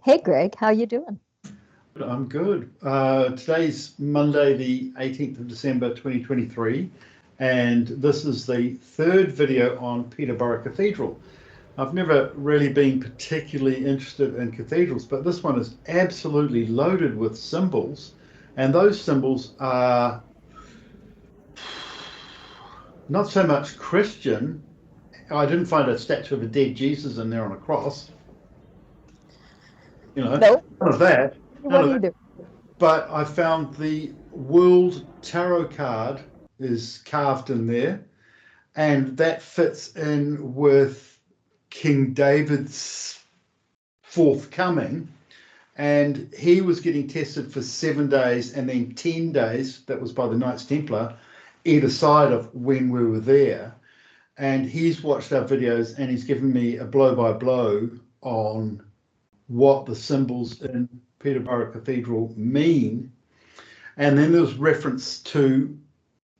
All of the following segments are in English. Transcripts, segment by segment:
Hey Greg, how you doing? I'm good. Today's Monday, the 18th of December, 2023, and this is the third video on Peterborough Cathedral. I've never really been particularly interested in cathedrals, but this one is absolutely loaded with symbols, and those symbols are not so much Christian. I didn't find a statue of a dead Jesus in there on a cross. Nope. None of that. What do you do? But I found the World Tarot card is carved in there, and that fits in with King David's forthcoming. And he was getting tested for 7 days and then 10 days, that was by the Knights Templar, either side of when we were there. And he's watched our videos and he's given me a blow-by-blow on what the symbols in Peterborough Cathedral mean. And then there's reference to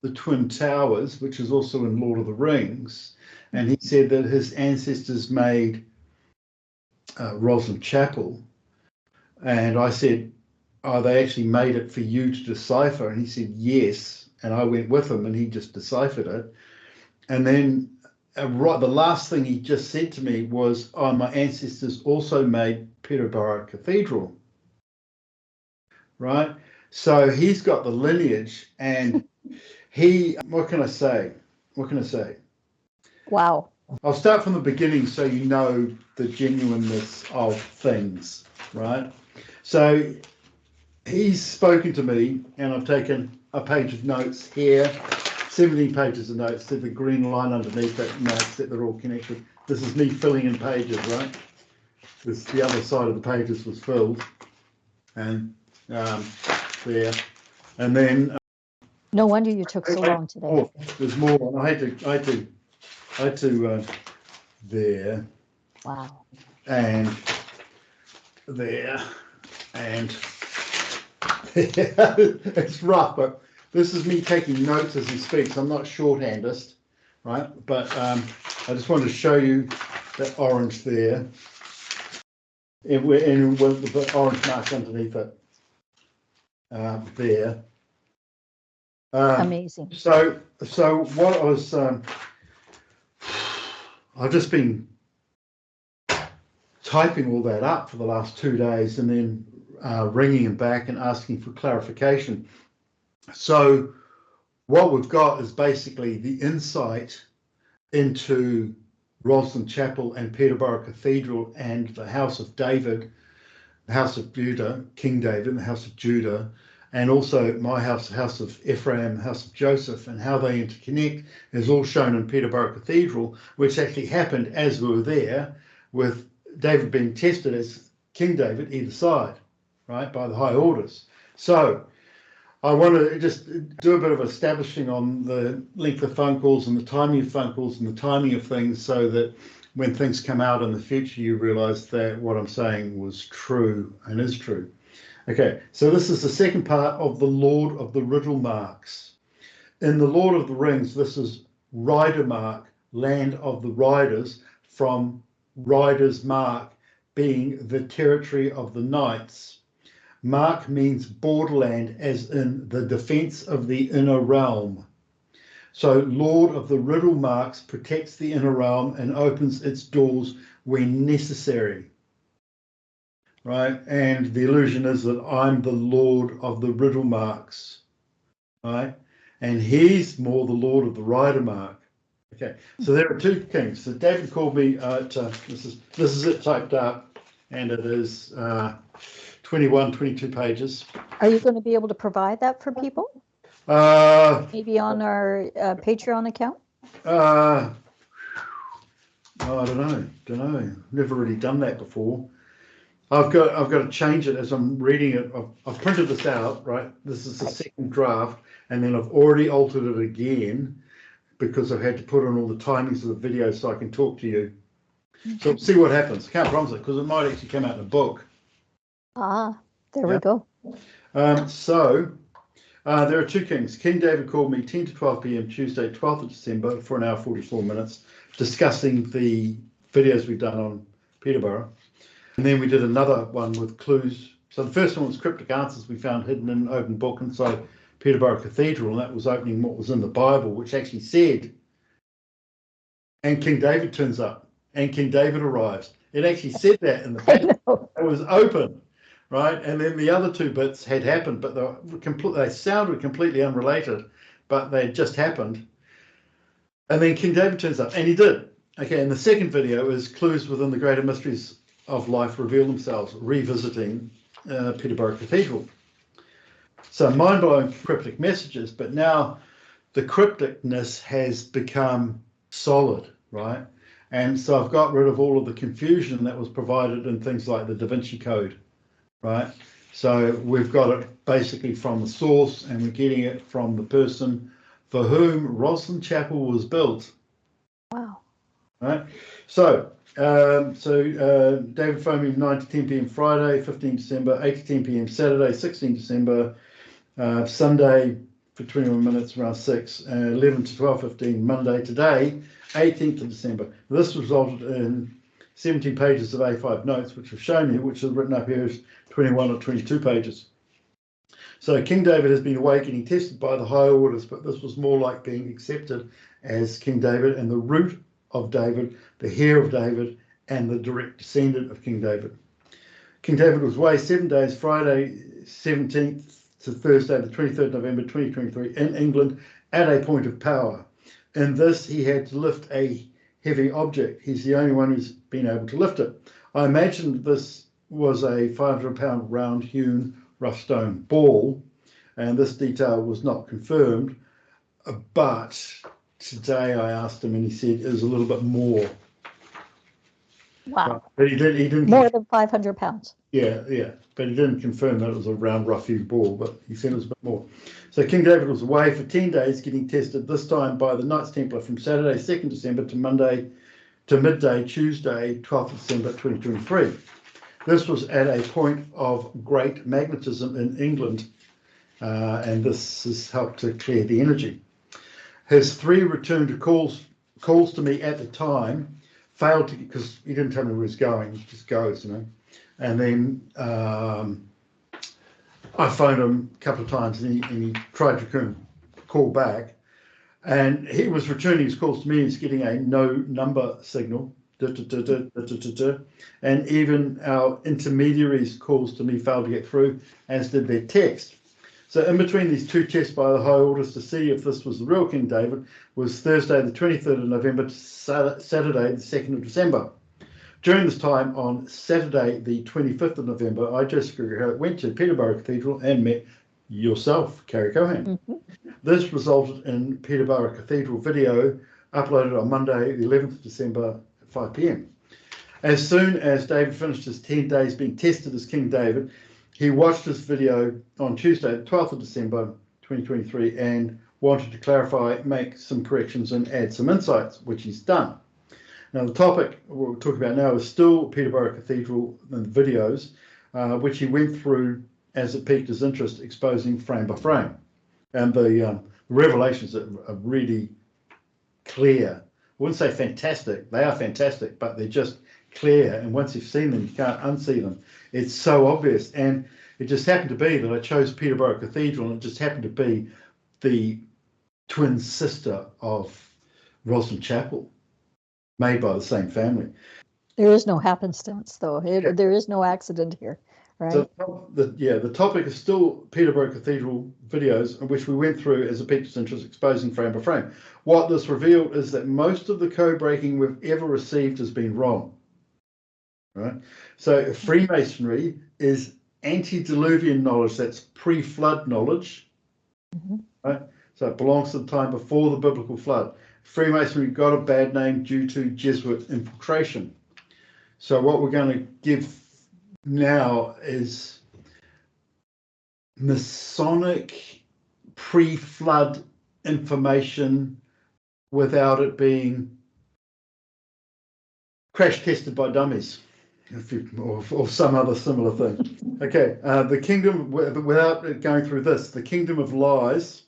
the Twin Towers, which is also in Lord of the Rings. And he said that his ancestors made Rosslyn Chapel. And I said, oh, they actually made it for you to decipher. And he said, yes. And I went with him and he just deciphered it. And then right, the last thing he just said to me was, oh, my ancestors also made Peterborough Cathedral. Right? So he's got the lineage, and what can I say? Wow. I'll start from the beginning so you know the genuineness of things, right? So he's spoken to me, and I've taken a page of notes here, 17 pages of notes, there's the green line underneath that notes that they're all connected. This is me filling in pages, right? The other side of the pages was filled, and there, and then No wonder you took so long today. oh, there's more. I had to there. Wow. And there, and there. It's rough, but this is me taking notes as he speaks. I'm not shorthandist, right? But I just wanted to show you that orange there, and with the orange mark underneath it. There. Amazing. So what I was, I've just been typing all that up for the last 2 days and then ringing him back and asking for clarification. So what we've got is basically the insight into Rosslyn Chapel and Peterborough Cathedral and the House of David, the House of Judah, King David, and the House of Judah, and also my house, the House of Ephraim, House of Joseph, and how they interconnect is all shown in Peterborough Cathedral, which actually happened as we were there, with David being tested as King David either side, right, by the high orders. So I want to just do a bit of establishing on the length of phone calls and the timing of phone calls and the timing of things, so that when things come out in the future, you realize that what I'm saying was true and is true. Okay, so this is the second part of the Lord of the Riddle Marks. In the Lord of the Rings, this is Rider Mark, Land of the Riders, from Rider's Mark being the territory of the knights. Mark means borderland, as in the defense of the inner realm. So Lord of the Riddle Marks protects the inner realm and opens its doors when necessary. Right? And the illusion is that I'm the Lord of the Riddle Marks. Right? And he's more the Lord of the Rider Mark. Okay, so there are two kings. So David called me, this is it typed up, and it is 21, 22 pages. Are you going to be able to provide that for people? Maybe on our Patreon account? I don't know. Never really done that before. I've got to change it as I'm reading it. I've printed this out, right? This is the second draft, and then I've already altered it again because I've had to put in all the timings of the video so I can talk to you. So see what happens. Can't promise it because it might actually come out in a book. There we go. There are two kings. King David called me 10 to 12 p.m. Tuesday, 12th of December for an hour 44 minutes discussing the videos we've done on Peterborough. And then we did another one with clues. So the first one was cryptic answers we found hidden in an open book inside Peterborough Cathedral, and that was opening what was in the Bible, which actually said, and King David turns up, and King David arrives. It actually said that in the back. It was open, right? And then the other two bits had happened, but they sounded completely unrelated, but they had just happened. And then King David turns up, and he did. Okay, and the second video is clues within the greater mysteries of life reveal themselves, revisiting Peterborough Cathedral. So mind-blowing cryptic messages, but now the crypticness has become solid, right? And so I've got rid of all of the confusion that was provided in things like the Da Vinci Code, right? So we've got it basically from the source, and we're getting it from the person for whom Rosslyn Chapel was built. Wow. Right. So David phoned me 9 to 10 p.m. Friday, 15 December, 8 to 10 p.m. Saturday, 16 December, Sunday for 21 minutes around 6, 11 to 12:15 Monday today, 18th of December. This resulted in 17 pages of A5 notes, which are shown here, which are written up here as 21 or 22 pages. So King David has been awakening, tested by the higher orders, but this was more like being accepted as King David and the root of David, the heir of David, and the direct descendant of King David. King David was away 7 days, Friday 17th to Thursday the 23rd November 2023 in England at a point of power. In this, he had to lift a heavy object. He's the only one who's been able to lift it. I imagine this was a 500-pound round hewn rough stone ball, and this detail was not confirmed, but today I asked him and he said it was a little bit more. Wow. But he didn't more than 500 pounds. Yeah, but he didn't confirm that it was a round rough hewn ball, but he said it was a bit more. So King David was away for 10 days getting tested, this time by the Knights Templar from Saturday 2nd December to midday Tuesday 12th December 2023. This was at a point of great magnetism in England, and this has helped to clear the energy. His 3 returned calls to me at the time failed to, because he didn't tell me where he was going. He just goes, And then I phoned him a couple of times, and he tried to call back, and he was returning his calls to me. He's getting a no number signal, and even our intermediaries' calls to me failed to get through, as did their text. So in between these 2 tests by the high orders to see if this was the real King David was Thursday the 23rd of November to Saturday the 2nd of December. During this time on Saturday the 25th of November, I, Jessica Hallett, went to Peterborough Cathedral and met yourself, Carrie Kohan. Mm-hmm. This resulted in Peterborough Cathedral video uploaded on Monday the 11th of December at 5 p.m. As soon as David finished his 10 days being tested as King David, he watched this video on Tuesday, the 12th of December, 2023, and wanted to clarify, make some corrections, and add some insights, which he's done. Now, the topic we're talking about now is still Peterborough Cathedral and the videos, which he went through as it piqued his interest, exposing frame by frame. And the revelations are really clear. I wouldn't say fantastic. They are fantastic, but they're just clear, and once you've seen them, you can't unsee them. It's so obvious, and it just happened to be that I chose Peterborough Cathedral, and it just happened to be the twin sister of Rosslyn Chapel, made by the same family. There is no happenstance, though. There is no accident here, right? So the topic is still Peterborough Cathedral videos, which we went through as a picture's interest, exposing frame by frame. What this revealed is that most of the code breaking we've ever received has been wrong. Right, so Freemasonry is antediluvian knowledge, that's pre-flood knowledge, right? So it belongs to the time before the biblical flood. Freemasonry got a bad name due to Jesuit infiltration. So what we're going to give now is Masonic pre-flood information without it being crash tested by dummies. Or some other similar thing. Okay, the kingdom, without going through this, the kingdom of lies,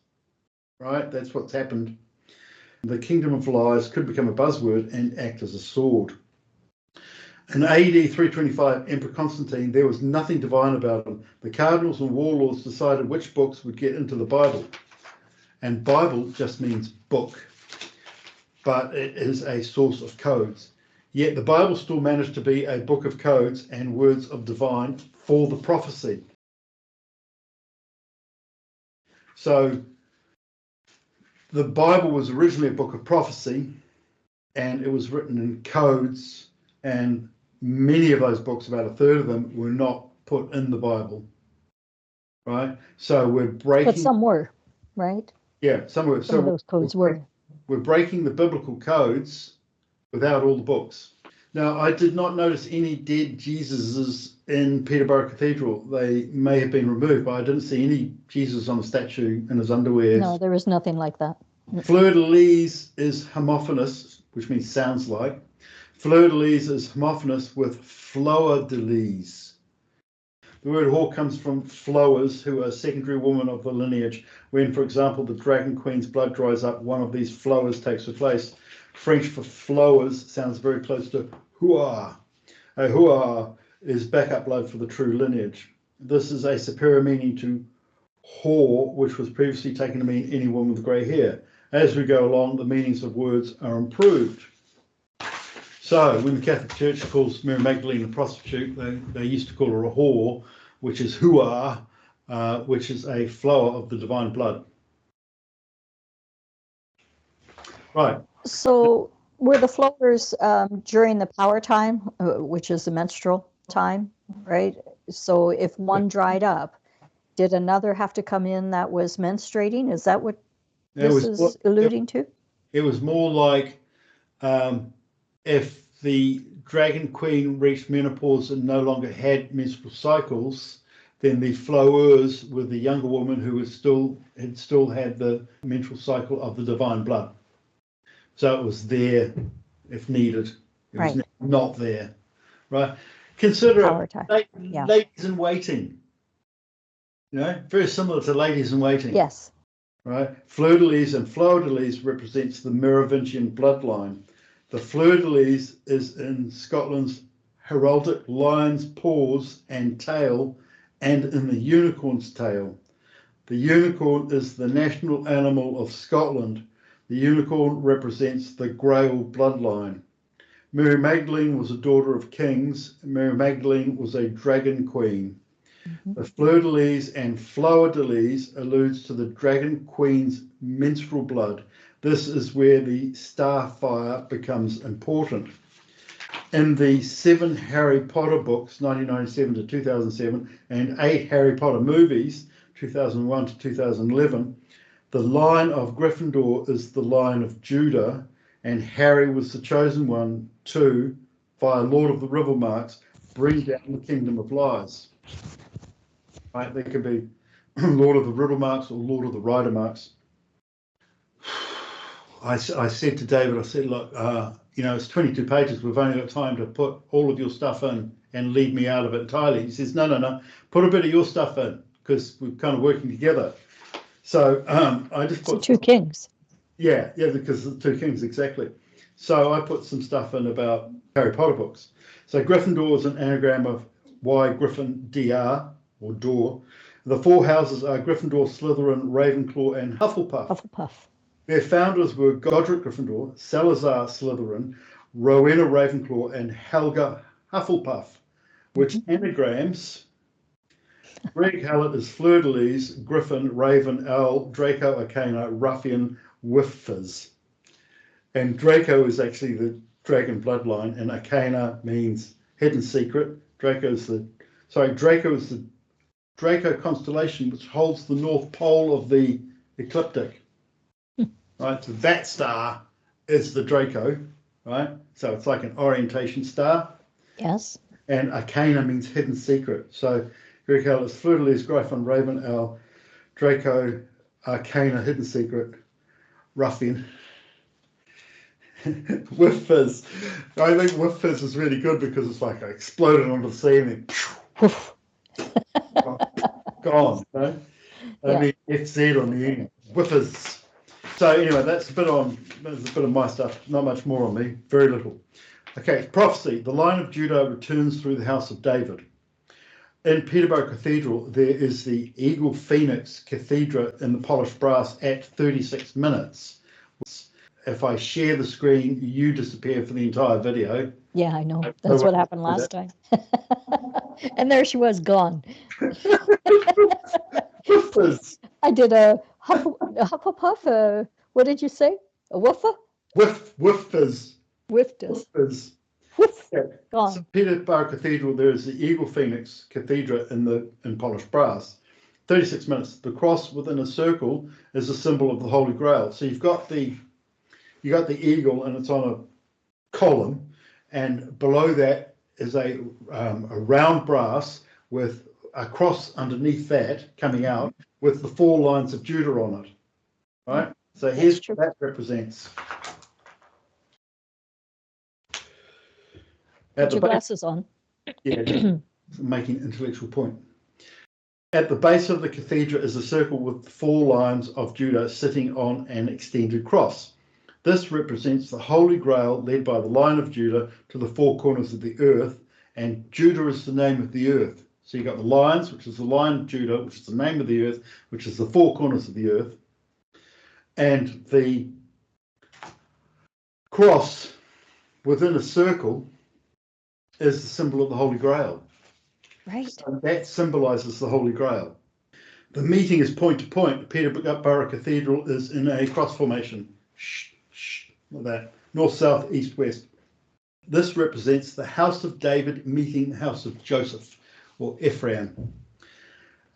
right? That's what's happened. The kingdom of lies could become a buzzword and act as a sword. In AD 325, Emperor Constantine, there was nothing divine about him. The cardinals and warlords decided which books would get into the Bible. And Bible just means book, but it is a source of codes. Yet the Bible still managed to be a book of codes and words of divine for the prophecy. So the Bible was originally a book of prophecy, and it was written in codes, and many of those books, about a third of them, were not put in the Bible, right? So we're breaking... But some were, right? Yeah, some were. Some of those codes were. We're breaking the biblical codes without all the books. Now, I did not notice any dead Jesuses in Peterborough Cathedral. They may have been removed, but I didn't see any Jesus on the statue in his underwear. No, there is nothing like that. Fleur-de-lis is homophonous, which means sounds like. Fleur-de-lis is homophonous with flower-de-lis. The word whore comes from flowers, who are a secondary woman of the lineage. When, for example, the dragon queen's blood dries up, one of these flowers takes her place. French for flowers sounds very close to hua. A hua is backup blood for the true lineage. This is a superior meaning to whore, which was previously taken to mean any woman with grey hair. As we go along, the meanings of words are improved. So when the Catholic Church calls Mary Magdalene a prostitute, they used to call her a whore, which is hua, which is a flower of the divine blood. Right. So were the flowers during the power time, which is the menstrual time, right? So if one dried up, did another have to come in that was menstruating? Is that what this is alluding to? It was more like if the dragon queen reached menopause and no longer had menstrual cycles, then the flowers were the younger woman who was still had the menstrual cycle of the divine blood. So it was there if needed. It was not there, right? Consider ladies in waiting. You know, very similar to ladies in waiting. Yes. Right? Fleur-de-lis and flower-de-lis represents the Merovingian bloodline. The fleur-de-lis is in Scotland's heraldic lion's paws and tail, and in the unicorn's tail. The unicorn is the national animal of Scotland. The unicorn represents the Grail bloodline. Mary Magdalene was a daughter of kings. Mary Magdalene was a dragon queen. Mm-hmm. The fleur-de-lis and flower-de-lis alludes to the dragon queen's menstrual blood. This is where the star fire becomes important. In the 7 Harry Potter books, 1997 to 2007, and 8 Harry Potter movies, 2001 to 2011, the line of Gryffindor is the line of Judah, and Harry was the chosen one to, via Lord of the Rivermarks, bring down the Kingdom of Lies. Right? They could be Lord of the Rivermarks or Lord of the Ridermarks. I said to David, I said, look, it's 22 pages. We've only got time to put all of your stuff in and leave me out of it entirely. He says, no, put a bit of your stuff in, because we're kind of working together. So I just put... two kings. Yeah, because of the two kings, exactly. So I put some stuff in about Harry Potter books. So Gryffindor is an anagram of why Griffin DR, or door. The 4 houses are Gryffindor, Slytherin, Ravenclaw, and Hufflepuff. Their founders were Godric Gryffindor, Salazar Slytherin, Rowena Ravenclaw, and Helga Hufflepuff, which anagrams Greg Hallett is Fleur-de-lis, Griffin, Raven, Owl, Draco Arcana, Ruffian, Whiffers. And Draco is actually the dragon bloodline, and Arcana means hidden secret. Draco is the Draco constellation, which holds the north pole of the ecliptic. Right, so that star is the Draco, right? So it's like an orientation star. Yes. And Arcana means hidden secret. So Greg Hallett is Fleur-de-lis, Griffin, Raven, Owl, Draco, Arcana, hidden secret, Ruffian. Whiffers. I think Whiffers is really good because it's like exploded onto the sea and then gone. Right? I mean, FZ on the end. Whiffers. So anyway, that's a bit of my stuff. Not much more on me. Very little. Okay, prophecy. The line of Judah returns through the house of David. In Peterborough Cathedral, there is the Eagle Phoenix Cathedral in the polished brass at 36 minutes. If I share the screen, you disappear for the entire video. Yeah, I know. That's what happened last time. And there she was, gone. Whiffers. I did a huff, what did you say? A woofa? Whiffers. Whiffed us. Whiffers. Woof, Yeah. gone. So Peterborough Cathedral, there is the Eagle Phoenix Cathedral in polished brass. 36 minutes. The cross within a circle is a symbol of the Holy Grail. So you've got the eagle, and it's on a column, and below that is a round brass with a cross underneath that coming out with the 4 lines of Judah on it. Right. So here's what that represents. Put your glasses on. Yeah, just making an intellectual point. At the base of the cathedral is a circle with 4 lines of Judah sitting on an extended cross. This represents the Holy Grail led by the line of Judah to the 4 corners of the earth, and Judah is the name of the earth. So you've got the lines, which is the line of Judah, which is the name of the earth, which is the 4 corners of the earth, and the cross within a circle is the symbol of the Holy Grail. Right. So that symbolizes the Holy Grail. The meeting is point to point. Peterborough Cathedral is in a cross formation. Like that. North, south, east, west. This represents the house of David meeting the house of Joseph, or Ephraim.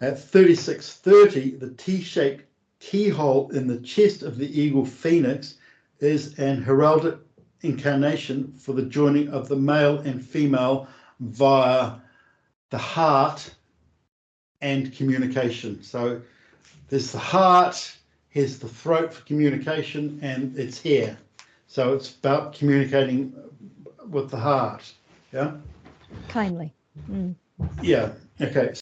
At 36:30, the T-shaped keyhole in the chest of the Eagle Phoenix is an heraldic incarnation for the joining of the male and female via the heart and communication. So there's the heart, here's the throat for communication, and it's here. So it's about communicating with the heart. Yeah. Kindly. Yeah. Okay.